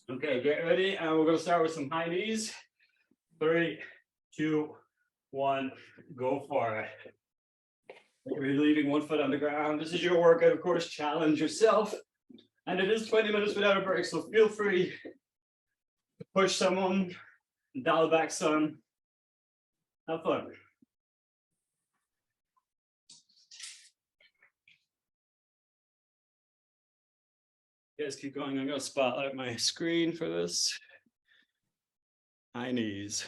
Okay, get ready, and we're going to start with some high knees. 3, 2, 1, go for it. You're leaving one foot on the ground. This is your workout, of course. Challenge yourself. And it is 20 minutes without a break, so feel free to push someone, dial back some. Have fun. Guys, keep going. I'm going to spotlight my screen for this. High knees.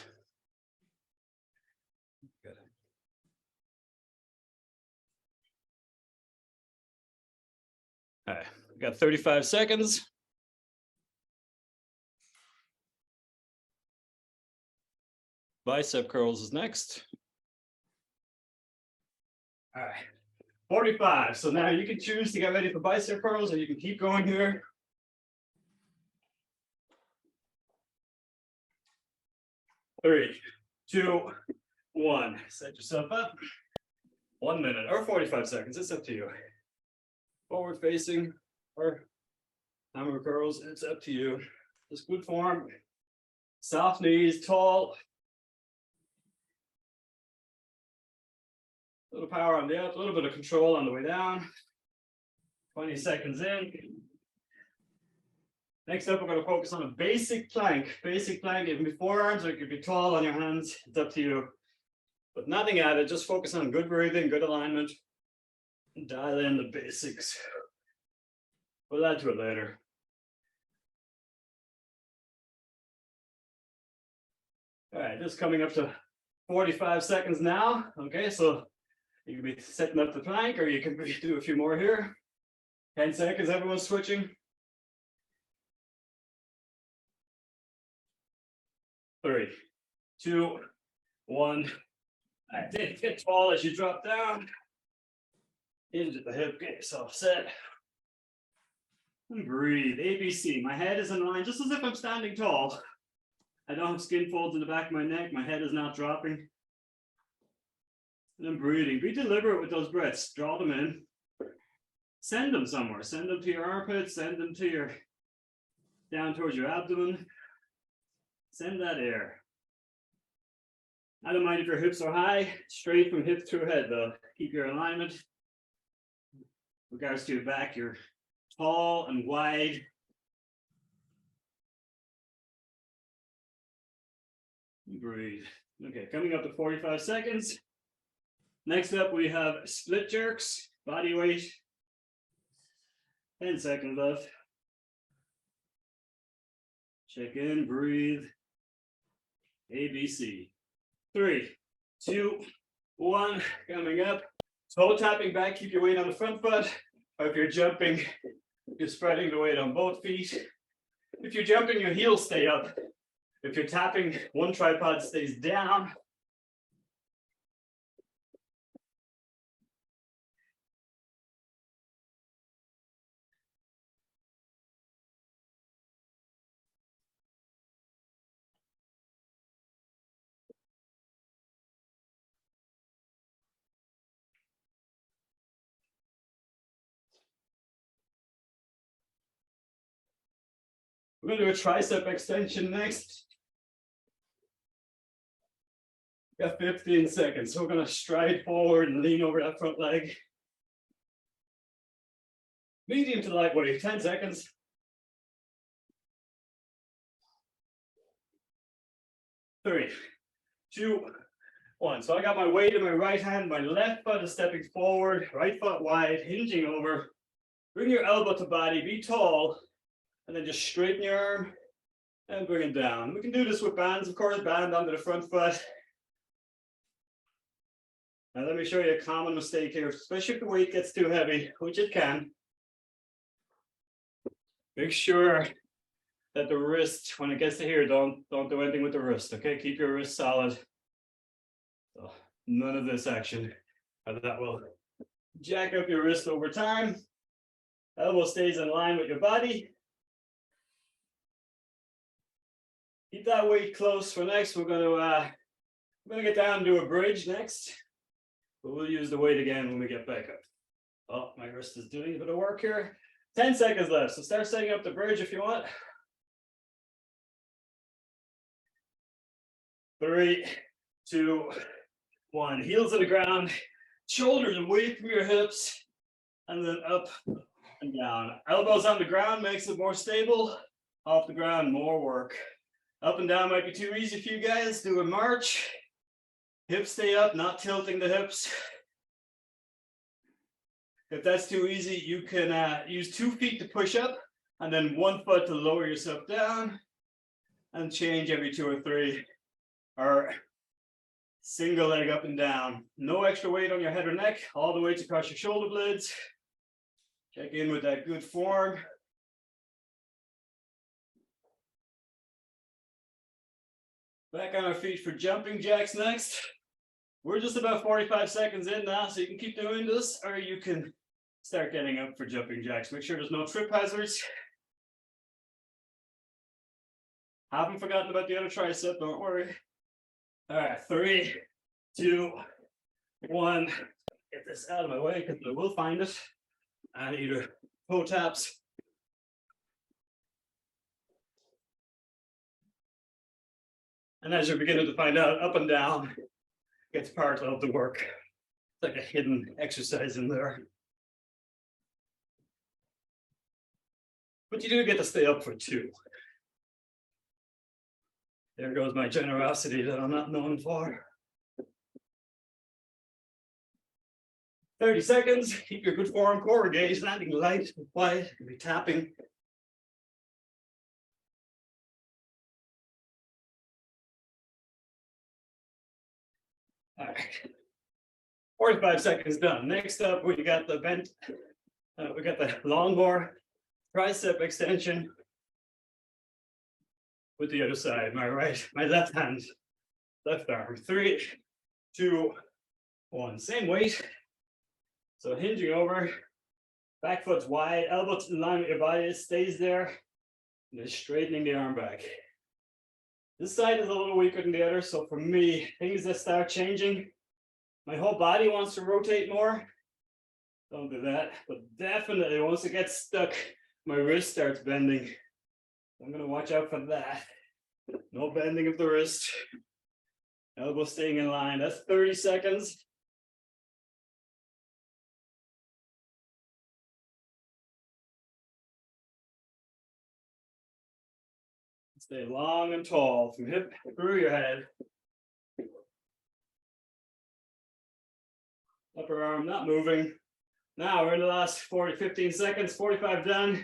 Good. All right, we got 35 seconds. Bicep curls is next. All right, 45. So now you can choose to get ready for bicep curls, or you can keep going here. Three, 2, 1. Set yourself up. 1 minute or 45 seconds. It's up to you. Forward facing or hammer curls. It's up to you. Just good form. Soft knees, tall. A little power on the up, a little bit of control on the way down. 20 seconds in. Next up, we're going to focus on a basic plank. Basic plank, it can be forearms or it could be tall on your hands. It's up to you. But nothing added, just focus on good breathing, good alignment. And dial in the basics. We'll add to it later. All right, just coming up to 45 seconds now. Okay, so you can be setting up the plank, or you can do a few more here. 10 seconds, everyone's switching. 3, 2, 1. That's it. Get tall as you drop down. Into the hip, get yourself set. And breathe. ABC. My head is in line, just as if I'm standing tall. I don't have skin folds in the back of my neck. My head is not dropping. And I'm breathing. Be deliberate with those breaths. Draw them in. Send them somewhere. Send them to your armpits. Send them to your, down towards your abdomen. Send that air. I don't mind if your hips are high. Straight from hip through head, though. Keep your alignment. With regards to your back, you're tall and wide. Breathe. Okay, coming up to 45 seconds. Next up, we have split jerks, body weight. 10 seconds left. Check in, breathe. ABC. 3, 2, 1. Coming up. Toe tapping back, keep your weight on the front foot. Or if you're jumping, you're spreading the weight on both feet. If you're jumping, your heels stay up. If you're tapping, one tripod stays down. We're going to do a tricep extension next. Got 15 seconds. So we're going to stride forward and lean over that front leg. Medium to lightweight, 10 seconds. 3, 2, 1. So I got my weight in my right hand. My left foot is stepping forward. Right foot wide, hinging over. Bring your elbow to body. Be tall. And then just straighten your arm and bring it down. We can do this with bands, of course, band onto the front foot. Now let me show you a common mistake here, especially if the weight gets too heavy, which it can. Make sure that the wrist, when it gets to here, don't do anything with the wrist, okay? Keep your wrist solid. So none of this action. That will jack up your wrist over time. Elbow stays in line with your body. Keep that weight close for next. We're going to get down and do a bridge next. But we'll use the weight again when we get back up. Oh, my wrist is doing a bit of work here. 10 seconds left. So start setting up the bridge if you want. 3, 2, 1. Heels on the ground, shoulders away from your hips, and then up and down. Elbows on the ground makes it more stable. Off the ground, more work. Up and down might be too easy for you guys. Do a march. Hips stay up, not tilting the hips. If that's too easy, you can use 2 feet to push up and then 1 foot to lower yourself down and change every 2 or 3. Or single leg up and down. No extra weight on your head or neck. All the weights across your shoulder blades. Check in with that good form. Back on our feet for jumping jacks next. We're just about 45 seconds in now, so you can keep doing this, or you can start getting up for jumping jacks. Make sure there's no trip hazards. Haven't forgotten about the other tricep, don't worry. All right, 3, 2, 1. Get this out of my way because I will find it. And either toe taps. And as you're beginning to find out, up and down gets part of the work. It's like a hidden exercise in there. But you do get to stay up for 2. There goes my generosity that I'm not known for. 30 seconds. Keep your good form, core engaged, landing light and quiet. You'll be tapping. All right. 45 seconds done. Next up, we got the bent. We got the longboard tricep extension with the other side. My left hand, left arm. 3, 2, 1. Same weight. So hinging over, back foot's wide, elbows in line with your body, it stays there, and then straightening the arm back. This side is a little weaker than the other, so for me, things that start changing, my whole body wants to rotate more. Don't do that, but definitely once it gets stuck, my wrist starts bending. I'm gonna watch out for that. No bending of the wrist. Elbow staying in line. That's 30 seconds. Stay long and tall from hip through your head. Upper arm not moving. Now we're in the last 15 seconds, 45 done.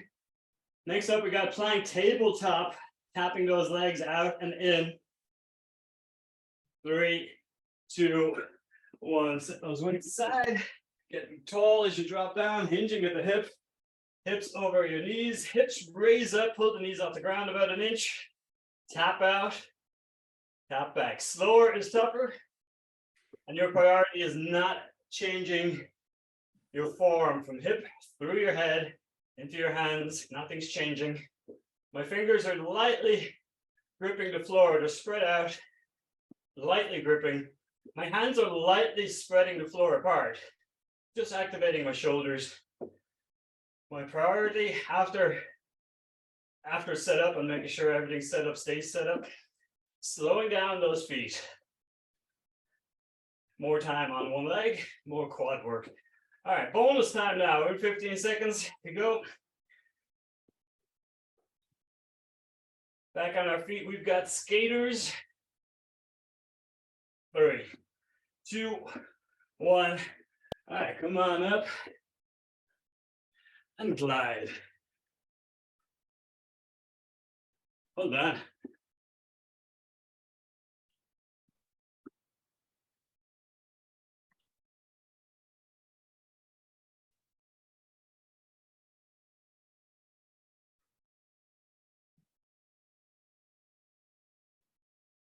Next up, we got plank tabletop, tapping those legs out and in. 3, 2, 1. Set those wings aside. Getting tall as you drop down, hinging at the hip. Hips over your knees. Hips raise up, pull the knees off the ground about 1 inch. Tap out, tap back. Slower is tougher. And your priority is not changing your form from hip through your head into your hands. Nothing's changing. My fingers are lightly gripping the floor. They're spread out, lightly gripping. My hands are lightly spreading the floor apart, just activating my shoulders. My priority after setup and making sure everything's set up, stays set up, slowing down those feet. More time on one leg, more quad work. All right, bonus time now. We're in 15 seconds to go. Back on our feet, we've got skaters. 3, 2, 1. All right, come on up and glide. Hold on.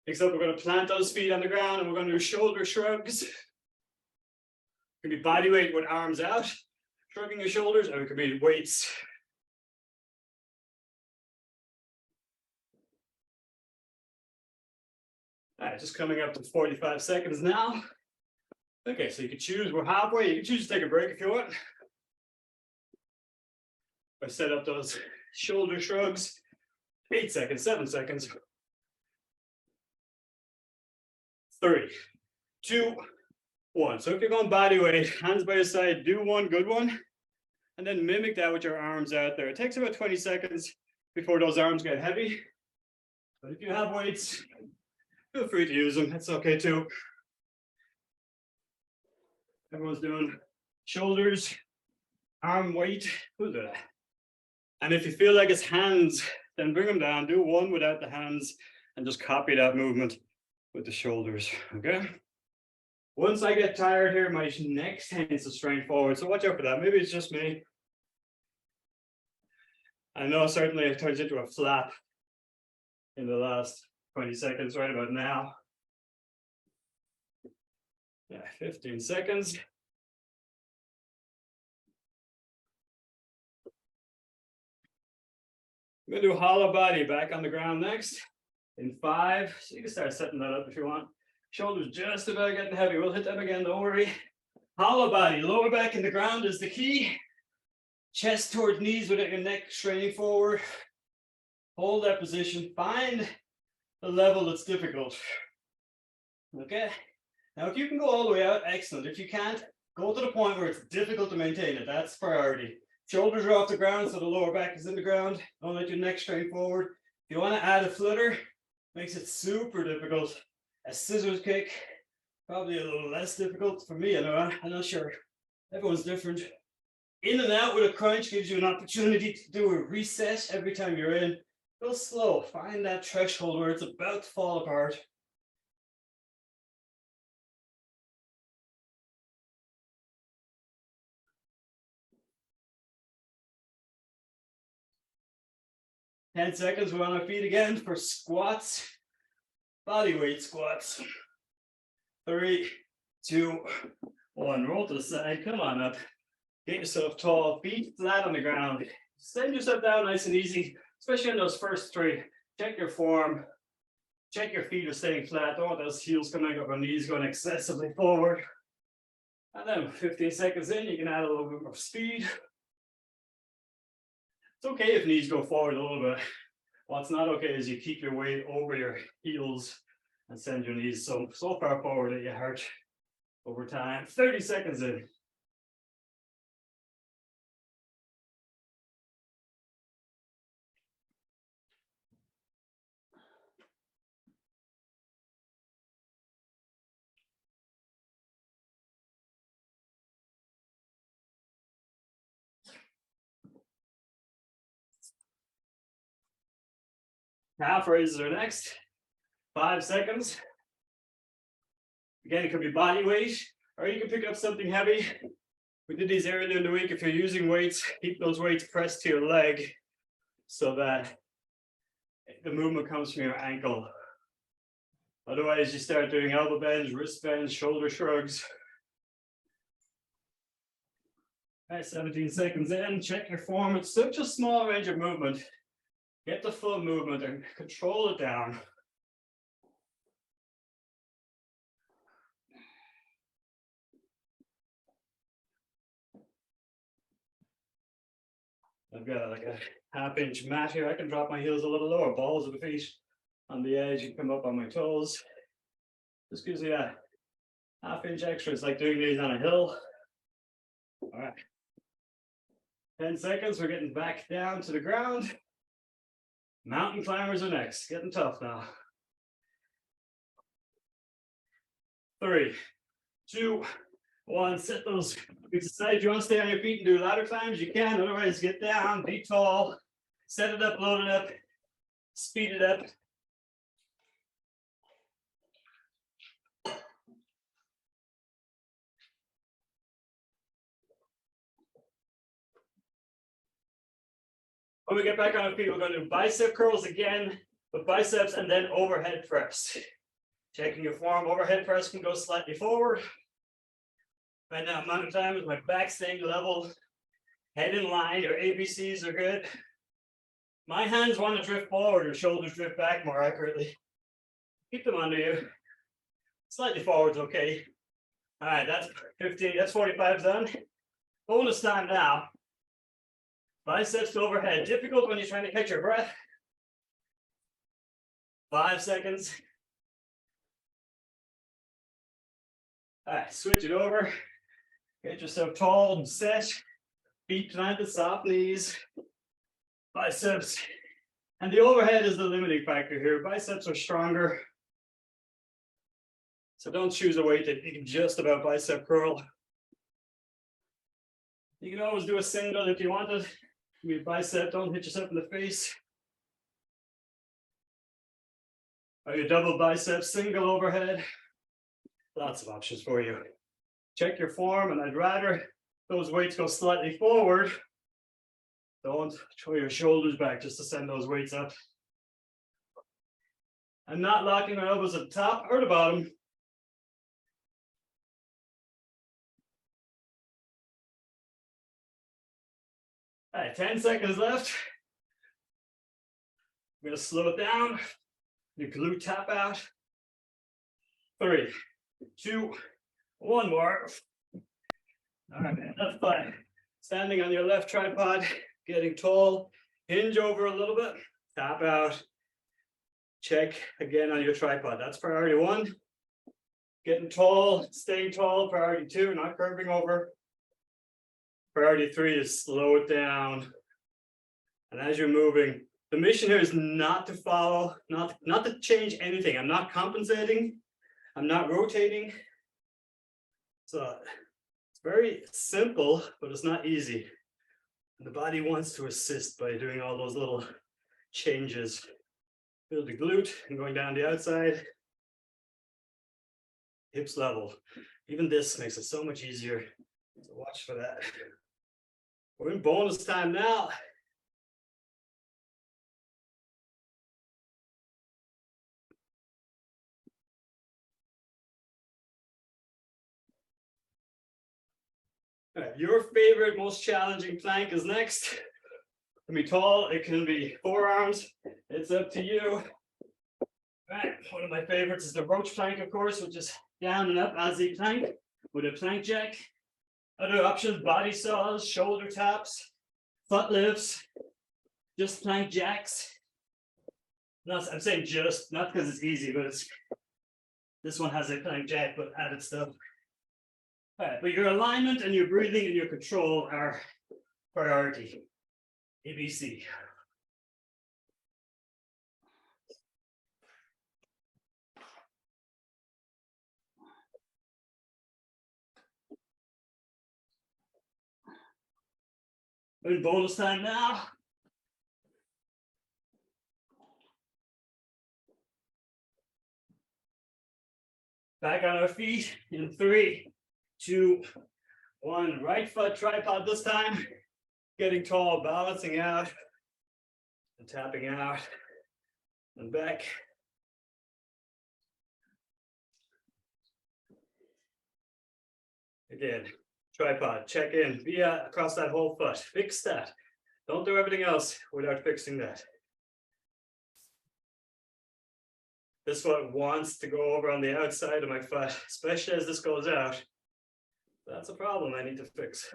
Next up, we're going to plant those feet on the ground and we're going to do shoulder shrugs. It can be body weight with arms out, shrugging your shoulders, or it could be weights. All right, just coming up to 45 seconds now. Okay, so you can choose, we're halfway. You can choose to take a break if you want. I set up those shoulder shrugs. 8 seconds, 7 seconds. 3, 2, 1. So if you're going body weight, hands by your side, do one good one, and then mimic that with your arms out there. It takes about 20 seconds before those arms get heavy. But if you have weights, feel free to use them. That's okay too. Everyone's doing shoulders, arm weight. Who's that? And if you feel like it's hands, then bring them down. Do one without the hands and just copy that movement with the shoulders, okay? Once I get tired here, my neck tends to strain forward. So watch out for that. Maybe it's just me. I know certainly it turns into a flap in the last 20 seconds right about now. Yeah, 15 seconds. I'm gonna do hollow body back on the ground next in 5. So you can start setting that up if you want. Shoulders just about getting heavy. We'll hit them again, don't worry. Hollow body, lower back in the ground is the key. Chest towards knees with your neck straining forward. Hold that position. Find the level that's difficult. Okay. Now, if you can go all the way out, excellent. If you can't, go to the point where it's difficult to maintain it. That's priority. Shoulders are off the ground, so the lower back is in the ground. Don't let your neck strain forward. If you want to add a flutter, makes it super difficult. A scissors kick, probably a little less difficult for me. I'm not sure. Everyone's different. In and out with a crunch gives you an opportunity to do a reset every time you're in. Go slow. Find that threshold where it's about to fall apart. Ten seconds, we're on our feet again for squats. Body weight squats. 3, 2, 1. Roll to the side. Come on up. Get yourself tall. Feet flat on the ground. Send yourself down nice and easy, especially in those first 3. Check your form. Check your feet are staying flat. Don't want those heels coming up, our knees going excessively forward. And then 15 seconds in, you can add a little bit more speed. It's okay if knees go forward a little bit. What's not okay is you keep your weight over your heels and send your knees so far forward that you hurt over time. 30 seconds in. Calf raises are next. 5 seconds. Again, it could be body weight, or you can pick up something heavy. We did these earlier in the week. If you're using weights, keep those weights pressed to your leg so that the movement comes from your ankle. Otherwise, you start doing elbow bends, wrist bends, shoulder shrugs. All right, 17 seconds in. Check your form. It's such a small range of movement. Get the full movement and control it down. I've got like a half-inch mat here. I can drop my heels a little lower, balls of the feet on the edge, and come up on my toes. This gives you a half-inch extra. It's like doing these on a hill. All right. 10 seconds, we're getting back down to the ground. Mountain climbers are next. Getting tough now. 3, 2, 1. Set those feet aside. If you want to stay on your feet and do ladder climbs, you can. Otherwise, get down, be tall, set it up, load it up, speed it up. When we get back on our feet, we're going to do bicep curls again with biceps and then overhead press. Checking your form. Overhead press can go slightly forward. Right now, amount of time is my back staying level, head in line. Your ABCs are good. My hands want to drift forward, or shoulders drift back more accurately. Keep them under you. Slightly forward's okay. All right, that's 15. That's 45 done. Bonus time now. Biceps to overhead. Difficult when you're trying to catch your breath. 5 seconds. All right, switch it over. Get yourself tall and set. Feet planted, soft knees. Biceps. And the overhead is the limiting factor here. Biceps are stronger. So don't choose a weight that you can just about bicep curl. You can always do a single if you want it. Be bicep, don't hit yourself in the face. Or your double bicep, single overhead. Lots of options for you. Check your form, and I'd rather those weights go slightly forward. Don't throw your shoulders back just to send those weights up. I'm not locking my elbows at the top or the bottom. All right, 10 seconds left. I'm gonna slow it down. Your glute tap out. 3, 2, 1 more. All right, man, that's fine. Standing on your left tripod, getting tall, hinge over a little bit, tap out. Check again on your tripod. That's priority 1. Getting tall, staying tall, priority 2, not curving over. Priority 3 is slow it down. And as you're moving, the mission here is not to follow, not to change anything. I'm not compensating. I'm not rotating. So it's very simple, but it's not easy. And the body wants to assist by doing all those little changes. Build the glute and going down the outside. Hips level. Even this makes it so much easier. So watch for that. We're in bonus time now. All right, your favorite, most challenging plank is next. It can be tall, it can be forearms. It's up to you. All right, one of my favorites is the roach plank, of course, which is down and up as a plank with a plank jack. Other options, body saws, shoulder taps, foot lifts, just plank jacks. I'm saying just, not because it's easy, but this one has a plank jack, but added stuff. All right, but your alignment and your breathing and your control are priority. ABC. We're in bonus time now. Back on our feet in 3, 2, 1. Right foot tripod this time. Getting tall, balancing out, and tapping out, and back. Again, tripod, check in via across that whole foot. Fix that. Don't do everything else without fixing that. This foot wants to go over on the outside of my foot, especially as this goes out. That's a problem I need to fix.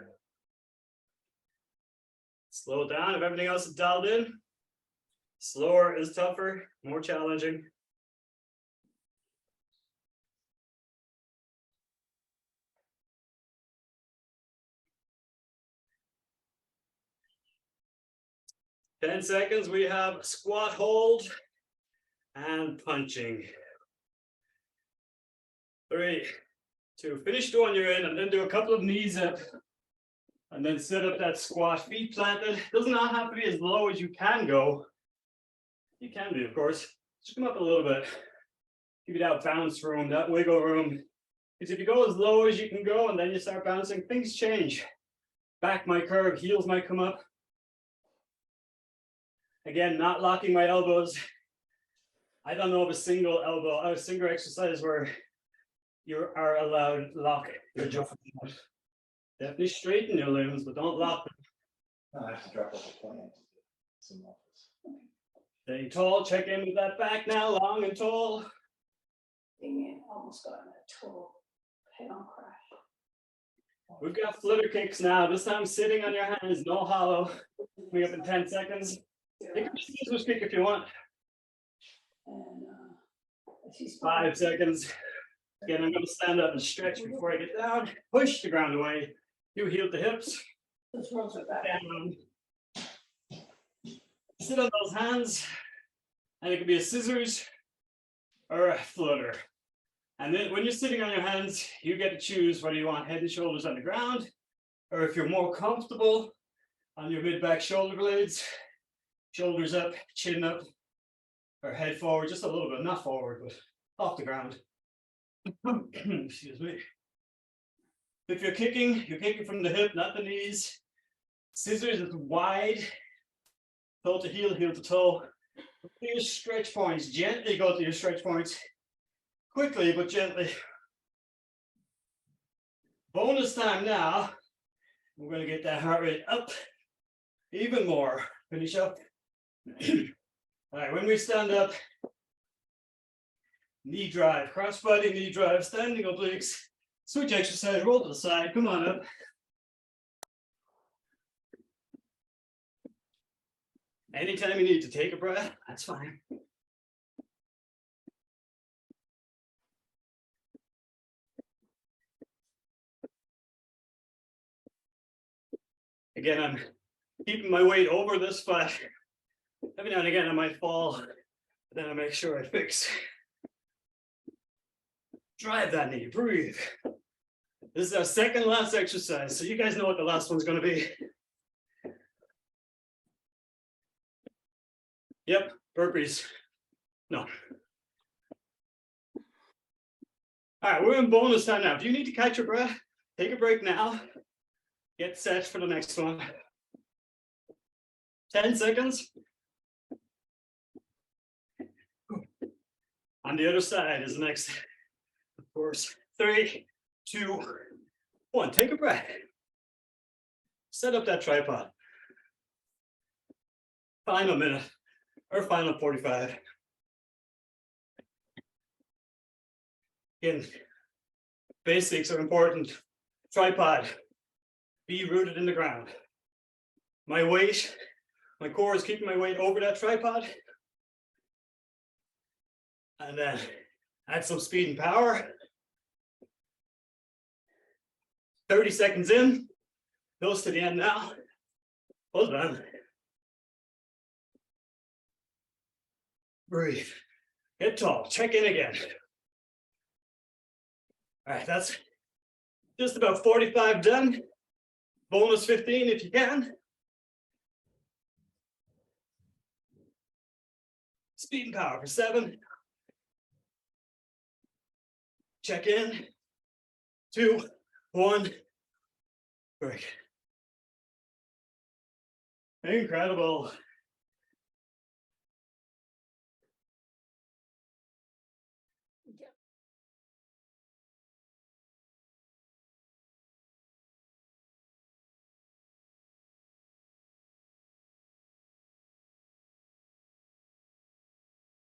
Slow it down if everything else is dialed in. Slower is tougher, more challenging. Ten seconds, we have squat hold and punching. 3, 2, finish doing your in and then do a couple of knees up. And then set up that squat, feet planted. Does not have to be as low as you can go. You can be, of course. Just come up a little bit. Give you that bounce room, that wiggle room. Because if you go as low as you can go and then you start bouncing, things change. Back might curve, heels might come up. Again, not locking my elbows. I don't know of a single exercise where you are allowed to lock your jaw. Definitely straighten your limbs, but don't lock them. I have to drop off the plane. Stay tall, check in with that back now, long and tall. Dang it, almost got in a total head-on crash. We've got Flutter-kicks now. This time sitting on your hands, no hollow. Coming up in 10 seconds. You can just use this kick if you want. And she's 5 seconds. Again, I'm going to stand up and stretch before I get down. Push the ground away. You heel the hips. Those rolls are back. Down. Sit on those hands. And it could be a scissors or a flutter. And then when you're sitting on your hands, you get to choose whether you want head and shoulders on the ground, or if you're more comfortable on your mid-back shoulder blades, shoulders up, chin up, or head forward, just a little bit, not forward, but off the ground. Excuse me. If you're kicking from the hip, not the knees. Scissors is wide, toe to heel, heel to toe. Your stretch points, gently go to your stretch points. Quickly, but gently. Bonus time now. We're going to get that heart rate up even more. Finish up. All right, when we stand up, knee drive, cross-body knee drive, standing obliques. Switch exercise, roll to the side, come on up. Anytime you need to take a breath, that's fine. Again, I'm keeping my weight over this spot. Every now and again I might fall, but then I make sure I fix. Drive that knee, breathe. This is our second last exercise, so you guys know what the last one's going to be. Yep, burpees. No. All right, we're in bonus time now. If you need to catch your breath, take a break now. Get set for the next one. 10 seconds. On the other side is the next, of course. 3, 2, 1. Take a breath. Set up that tripod. Final minute or final 45. Again, basics are important. Tripod. Be rooted in the ground. My weight, my core is keeping my weight over that tripod. And then add some speed and power. 30 seconds in, close to the end now. Hold on. Breathe. Get tall. Check in again. All right, that's just about 45 done. Bonus 15 if you can. Speed and power for 7. Check in. 2, 1. Break. Incredible.